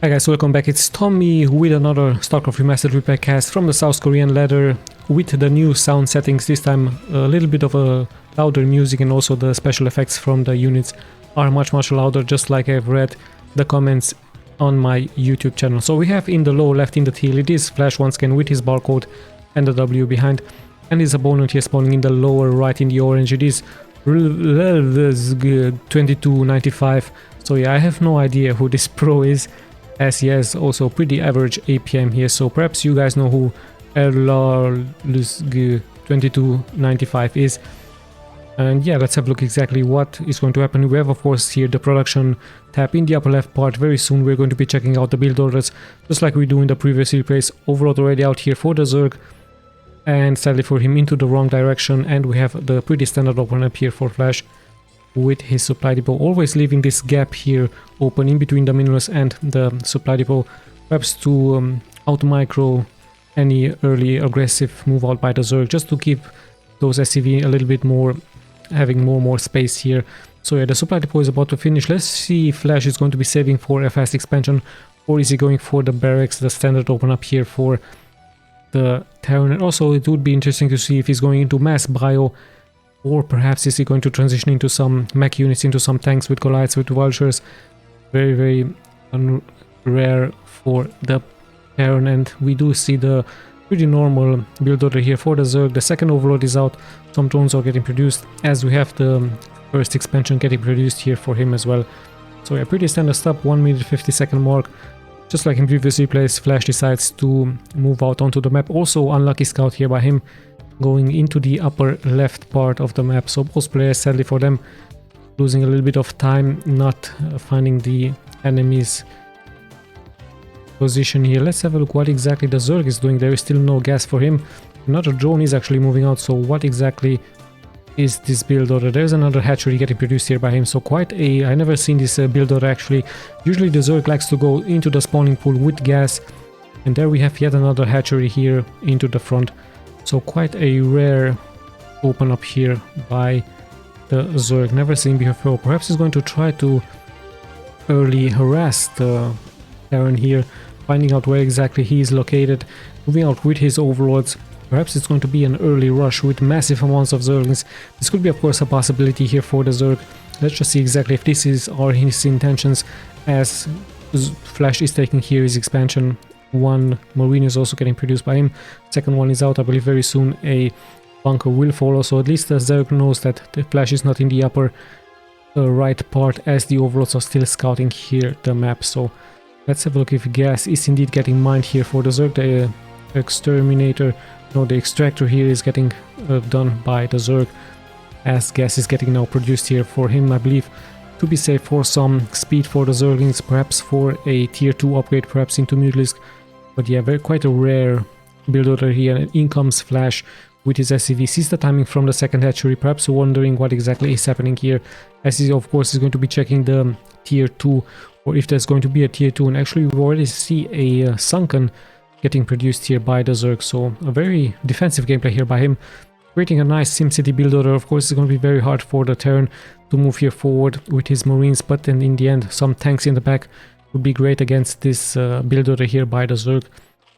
Hi guys, welcome back. It's Tommy with another Starcraft Remastered replay cast from the South Korean ladder with the new sound settings. This time a little bit of a louder music, and also the special effects from the units are much louder, just like I've read the comments on my YouTube channel. So we have in the lower left in the teal, it is Flash once again with his barcode and the W behind, and his opponent here spawning in the lower right in the orange. It is 2295. So yeah, I have no idea who this pro is, as he has also pretty average APM here, so perhaps you guys know who LURKER TvZ is. And yeah, let's have a look exactly what is going to happen. We have of course here the production tab in the upper left part. Very soon we're going to be checking out the build orders, just like we do in the previous replays. Overload already out here for the Zerg, and sadly for him into the wrong direction, and we have the pretty standard open up here for Flash with his supply depot, always leaving this gap here open in between the minerals and the supply depot, perhaps to out micro any early aggressive move out by the Zerg, just to keep those SCV a little bit more, having more space here. So yeah, the supply depot is about to finish. Let's see if Flash is going to be saving for a fast expansion, or is he going for the barracks, the standard open up here for the Terran. And also it would be interesting to see if he's going into mass bio, or perhaps is he going to transition into some mech units, into some tanks with Goliaths, with Vultures. Very rare for the Terran, and we do see the pretty normal build order here for the Zerg. The second overload is out, some drones are getting produced, as we have the first expansion getting produced here for him as well. So yeah, pretty standard stuff. 1 minute 50-second mark. Just like in previous replays, Flash decides to move out onto the map. Also unlucky scout here by him, going into the upper left part of the map. So both players, sadly for them, losing a little bit of time, not finding the enemy's position here. Let's have a look what exactly the Zerg is doing. There is still no gas for him. Another drone is actually moving out. So what exactly is this build order? There's another hatchery getting produced here by him. So quite a... I never seen this build order actually. Usually the Zerg likes to go into the spawning pool with gas. And there we have yet another hatchery here into the front. So quite a rare open up here by the Zerg, never seen before. Perhaps he's going to try to early harass the Terran here, finding out where exactly he is located, moving out with his overlords. Perhaps it's going to be an early rush with massive amounts of Zerglings. This could be of course a possibility here for the Zerg. Let's just see exactly if this are his intentions, as Flash is taking here his expansion. One Marine is also getting produced by him. Second one is out. I believe very soon a bunker will follow. So at least the Zerg knows that the Flash is not in the upper right part, as the overlords are still scouting here the map. So let's have a look if gas is indeed getting mined here for the Zerg. The exterminator, no, the extractor here is getting done by the Zerg, as gas is getting now produced here for him, I believe, to be safe for some speed for the Zerglings, perhaps for a tier 2 upgrade, perhaps into Mutalisk. But yeah, quite a rare build order here, and in comes Flash with his SCV. Sees the timing from the second hatchery, perhaps wondering what exactly is happening here, as he of course is going to be checking the tier 2, or if there's going to be a tier 2. And actually we already see a sunken getting produced here by the Zerg, so a very defensive gameplay here by him, creating a nice SimCity build order. Of course it's going to be very hard for the Terran to move here forward with his Marines, but then in the end some tanks in the back would be great against this build order here by the Zerg.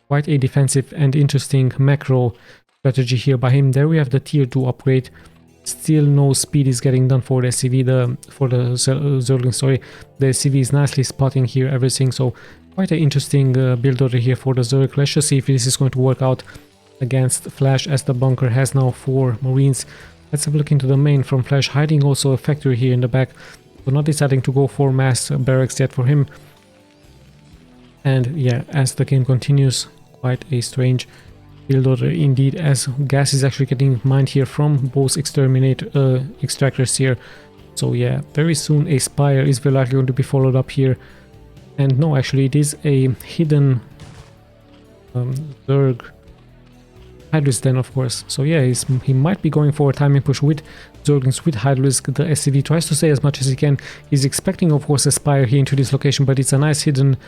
Quite a defensive and interesting macro strategy here by him. There we have the tier 2 upgrade. Still no speed is getting done for the SCV, for the Zergling, sorry. The SCV is nicely spotting here everything, so quite an interesting build order here for the Zerg. Let's just see if this is going to work out against Flash, as the bunker has now 4 Marines. Let's have a look into the main from Flash, hiding also a factory here in the back. So not deciding to go for mass barracks yet for him. And yeah, as the game continues, quite a strange build order indeed, as gas is actually getting mined here from both extractors here. So yeah, very soon a Spire is very likely going to be followed up here. And no, actually it is a hidden Zerg Hydralisk then, of course. So yeah, he might be going for a timing push with Zerglings, with Hydralisk. The SCV tries to stay as much as he can. He's expecting of course a Spire here into this location, but it's a nice hidden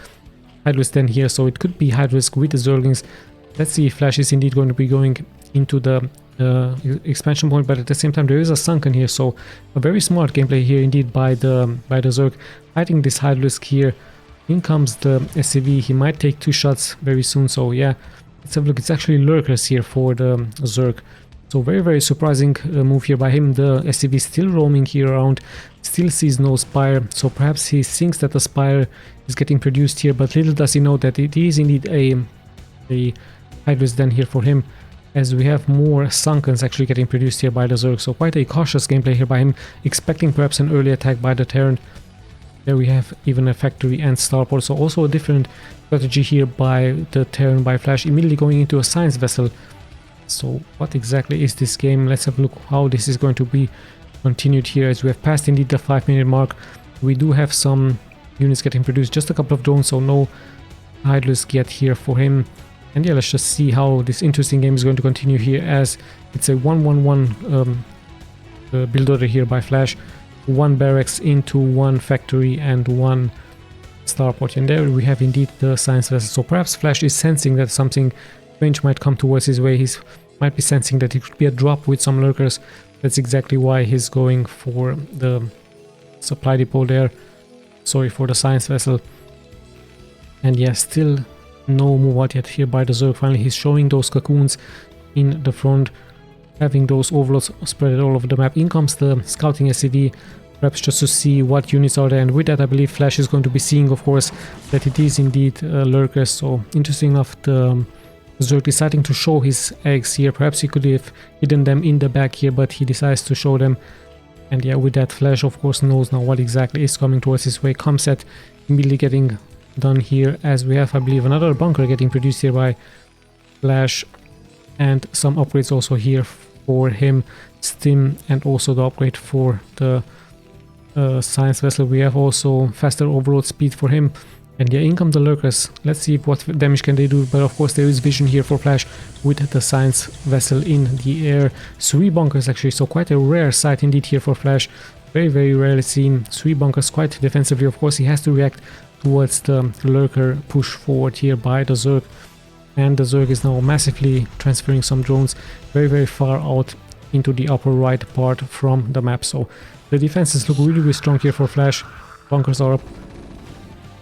Hydralisk then here, so it could be Hydralisk with the Zerglings. Let's see if Flash is indeed going to be going into the expansion point, but at the same time there is a sunken here, so a very smart gameplay here indeed by the Zerg, hiding this Hydralisk here In comes the SCV. He might take 2 shots very soon, so yeah, let's have a look. It's actually lurkers here for the Zerg. So very surprising move here by him. The SCV still roaming here around, still sees no Spire, so perhaps he thinks that the Spire is getting produced here, but little does he know that it is indeed a Hydrous Den here for him, as we have more Sunkens actually getting produced here by the Zerg. So quite a cautious gameplay here by him, expecting perhaps an early attack by the Terran. There we have even a factory and starport, so also a different strategy here by the Terran by Flash, immediately going into a science vessel. So what exactly is this game? Let's have a look how this is going to be continued here, as we have passed indeed the 5-minute mark. We do have some units getting produced, just a couple of drones, so no Hydrous yet here for him. And yeah, let's just see how this interesting game is going to continue here, as it's a 1-1-1 build order here by Flash. 1 barracks into 1 factory and 1 starport, and there we have indeed the science vessel. So perhaps Flash is sensing that something strange might come towards his way. He might be sensing that it could be a drop with some lurkers. That's exactly why he's going for the supply depot there. Sorry, for the science vessel. And yeah, still no move out yet here by the Zerg. Finally, he's showing those cocoons in the front, having those overloads spread all over the map. In comes the scouting SCV, perhaps just to see what units are there, and with that I believe Flash is going to be seeing, of course, that it is indeed lurkers. So interesting enough, the Zerg deciding to show his eggs here. Perhaps he could have hidden them in the back here, but he decides to show them. And yeah, with that, Flash of course knows now what exactly is coming towards his way. Comset immediately getting done here, as we have, I believe, another bunker getting produced here by Flash, and some upgrades also here for him, Stim, and also the upgrade for the science vessel. We have also faster overload speed for him. And yeah, in come the lurkers. Let's see what damage can they do, but of course there is vision here for Flash with the science vessel in the air. 3 bunkers actually, so quite a rare sight indeed here for Flash. Very rarely seen. 3 bunkers quite defensively. Of course he has to react towards the lurker push forward here by the Zerg, and the Zerg is now massively transferring some drones very far out into the upper right part from the map. So the defenses look really strong here for Flash. Bunkers are up,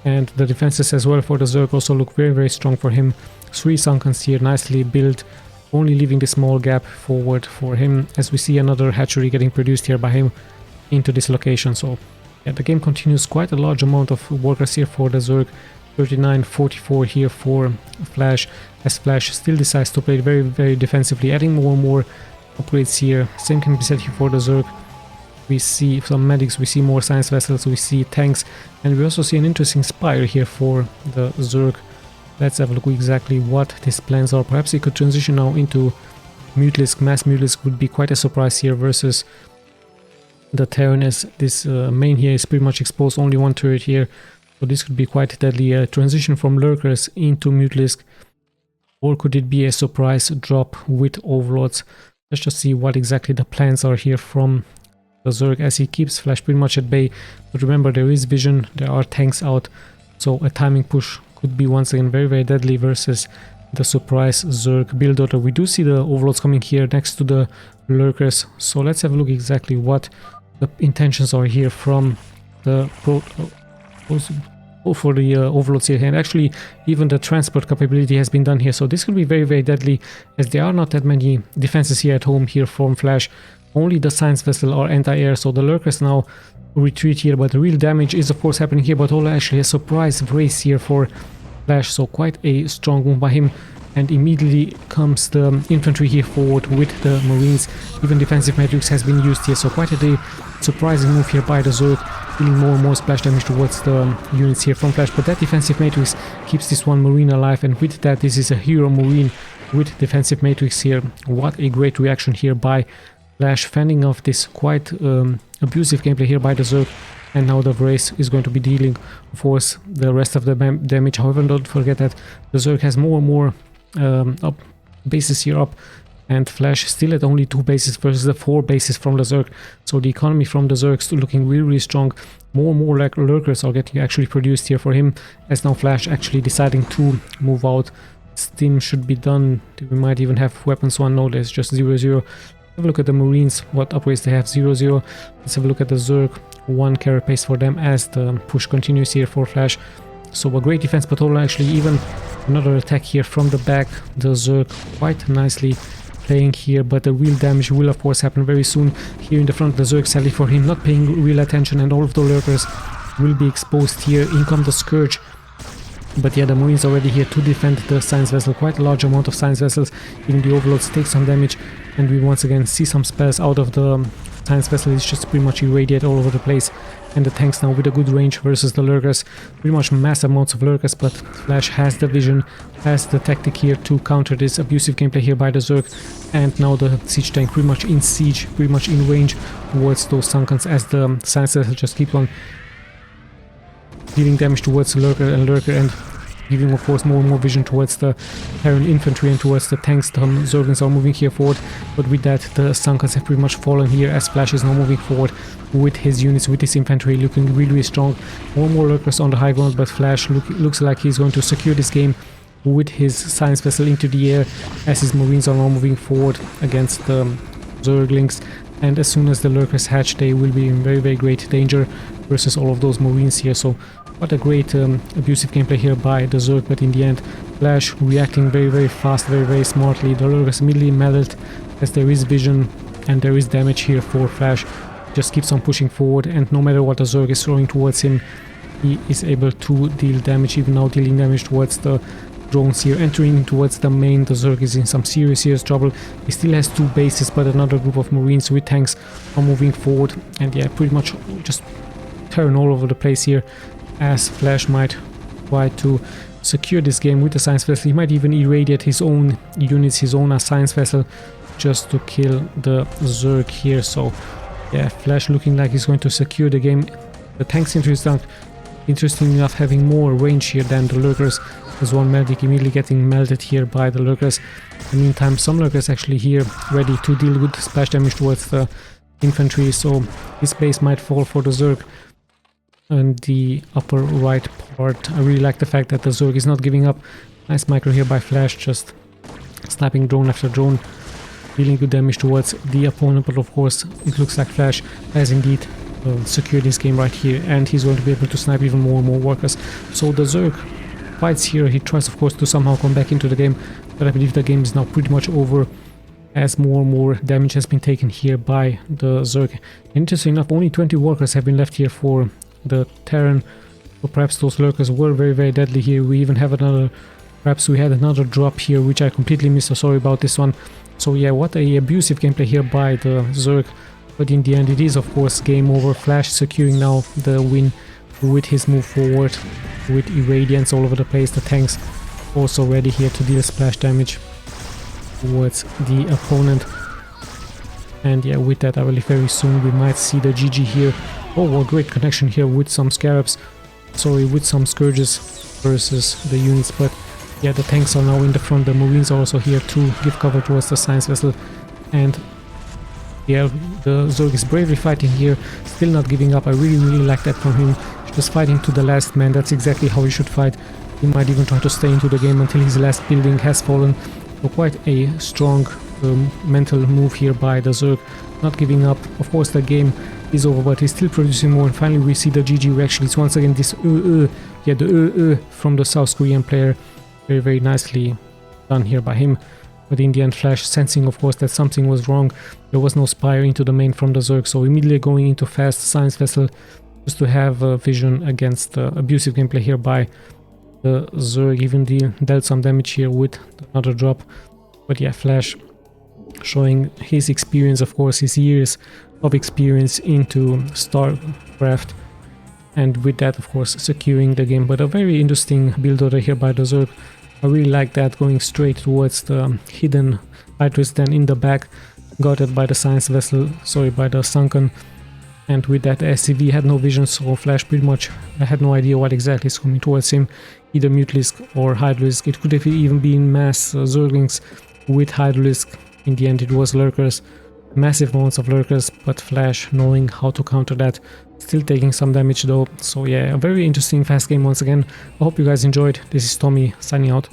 and the defenses as well for the Zerg also look very strong for him. 3 Sunkens here, nicely built, only leaving the small gap forward for him, as we see another hatchery getting produced here by him into this location. So yeah, the game continues. Quite a large amount of workers here for the Zerg. 39-44 here for Flash, as Flash still decides to play very defensively, adding more and more upgrades here. Same can be said here for the Zerg. We see some medics, we see more science vessels, we see tanks, and we also see an interesting Spire here for the Zerg. Let's have a look exactly what his plans are. Perhaps he could transition now into Mutalisk. Mass Mutalisk would be quite a surprise here versus the Terran, as this main here is pretty much exposed, only 1 turret here. So this could be quite deadly. A transition from lurkers into Mutalisk, or could it be a surprise drop with overlords? Let's just see what exactly the plans are here from the Zerg, as he keeps Flash pretty much at bay. But remember, there is vision, there are tanks out, so a timing push could be once again very deadly versus the surprise Zerg build order. We do see the overlords coming here next to the lurkers, so let's have a look exactly what the intentions are here from the for the overlords here. And actually even the transport capability has been done here, so this could be very deadly, as there are not that many defenses here at home here from Flash. Only the science vessel are anti-air, so the lurkers now retreat here, but the real damage is of course happening here. But also actually a surprise race here for Flash, so quite a strong move by him. And immediately comes the infantry here forward with the Marines. Even defensive matrix has been used here, so quite a surprising move here by the Zerg, dealing more and more splash damage towards the units here from Flash. But that defensive matrix keeps this one Marine alive, and with that, this is a hero Marine with defensive matrix here. What a great reaction here by Flash, fending off this quite abusive gameplay here by the Zerg. And now the race is going to be dealing, of course, the rest of the damage. However, don't forget that the Zerg has more and more bases here up, and Flash still at only 2 bases versus the 4 bases from the Zerg. So the economy from the Zerg is looking really strong. More and more like lurkers are getting actually produced here for him, as now Flash actually deciding to move out. Steam should be done. We might even have weapons 1. No, there's just 0-0. Have a look at the Marines, what upgrades they have. 0-0. Let's have a look at the Zerg. 1 carapace for them, as the push continues here for Flash. So a great defense, but actually even another attack here from the back. The Zerg quite nicely playing here, but the real damage will of course happen very soon. Here in the front, the Zerg sadly for him not paying real attention, and all of the lurkers will be exposed here. In come the Scourge. But yeah, the Marines already here to defend the Science Vessel. Quite a large amount of Science Vessels. Even the Overlords take some damage, and we once again see some spells out of the Science Vessel. It's just pretty much irradiate all over the place. And the tanks now with a good range versus the lurkers. Pretty much massive amounts of lurkers, but Flash has the vision, has the tactic here to counter this abusive gameplay here by the Zerg. And now the siege tank pretty much in siege, pretty much in range towards those Sunkens, as the Science Vessel just keeps on dealing damage towards Lurker, and giving of course more and more vision towards the Terran infantry and towards the tanks. The Zerglings are moving here forward, but with that the Sunkens have pretty much fallen here, as Flash is now moving forward with his units, with his infantry looking really strong. More and more Lurkers on the high ground, but Flash looks like he's going to secure this game with his Science Vessel into the air, as his Marines are now moving forward against the Zerglings. And as soon as the Lurkers hatch, they will be in very great danger versus all of those Marines here. So what a great abusive gameplay here by the Zerg, but in the end Flash reacting very fast, very smartly. The Lurkers immediately meddled, as there is vision and there is damage here for Flash. Just keeps on pushing forward, and no matter what the Zerg is throwing towards him, he is able to deal damage, even now dealing damage towards the drones here. Entering towards the main, the Zerg is in some serious trouble. He still has 2 bases, but another group of Marines with tanks are moving forward, and yeah, pretty much just Terran all over the place here, as Flash might try to secure this game with the Science Vessel. He might even irradiate his own units, his own Science Vessel, just to kill the Zerg here. So yeah, Flash looking like he's going to secure the game. The tanks interesting enough having more range here than the Lurkers. There's one medic immediately getting melted here by the Lurkers. In the meantime, some Lurkers actually here ready to deal with splash damage towards the infantry, so this base might fall for the Zerg. And the upper right part, I really like the fact that the Zerg is not giving up. Nice micro here by Flash, just sniping drone after drone, dealing good damage towards the opponent. But of course it looks like Flash has indeed secured this game right here, and he's going to be able to snipe even more and more workers. So the Zerg fights here. He tries of course to somehow come back into the game, but I believe the game is now pretty much over, as more and more damage has been taken here by the Zerg. And interesting enough, only 20 workers have been left here for the Terran, so perhaps those Lurkers were very deadly here. We even have perhaps we had another drop here, which I completely missed, so sorry about this one. So yeah, what a abusive gameplay here by the Zerg, but in the end it is of course game over. Flash securing now the win with his move forward, with irradiance all over the place. The tanks also ready here to deal splash damage towards the opponent. And yeah, with that I believe very soon we might see the GG here. Oh, what great connection here with some Scarabs, sorry, with some Scourges versus the units. But yeah, the tanks are now in the front, the Marines are also here to give cover towards the Science Vessel. And yeah, the Zerg is bravely fighting here, still not giving up. I really like that from him, just fighting to the last man. That's exactly how he should fight. He might even try to stay into the game until his last building has fallen. So quite a strong mental move here by the Zerg, not giving up. Of course the game is over, but he's still producing more, and finally we see the GG reaction. It's once again this yeah, the from the South Korean player. Very nicely done here by him. But in the end, Flash, sensing of course that something was wrong, there was no spire into the main from the Zerg, so immediately going into fast Science Vessel just to have vision against the abusive gameplay here by the Zerg. Even dealt some damage here with another drop. But yeah, Flash showing his experience, of course, his years of experience into StarCraft, and with that of course securing the game. But a very interesting build order here by the Zerg. I really like that, going straight towards the hidden Artosis, then in the back got it by the Science Vessel, sorry, by the Sunken. And with that SCV had no vision, so Flash pretty much had no idea what exactly is coming towards him, either Mutalisk or Hydralisk. It could have even been mass Zerglings with Hydralisk. In the end it was Lurkers, massive amounts of Lurkers, but Flash knowing how to counter that, still taking some damage though. So yeah, a very interesting fast game once again. I hope you guys enjoyed. This is Tommy signing out.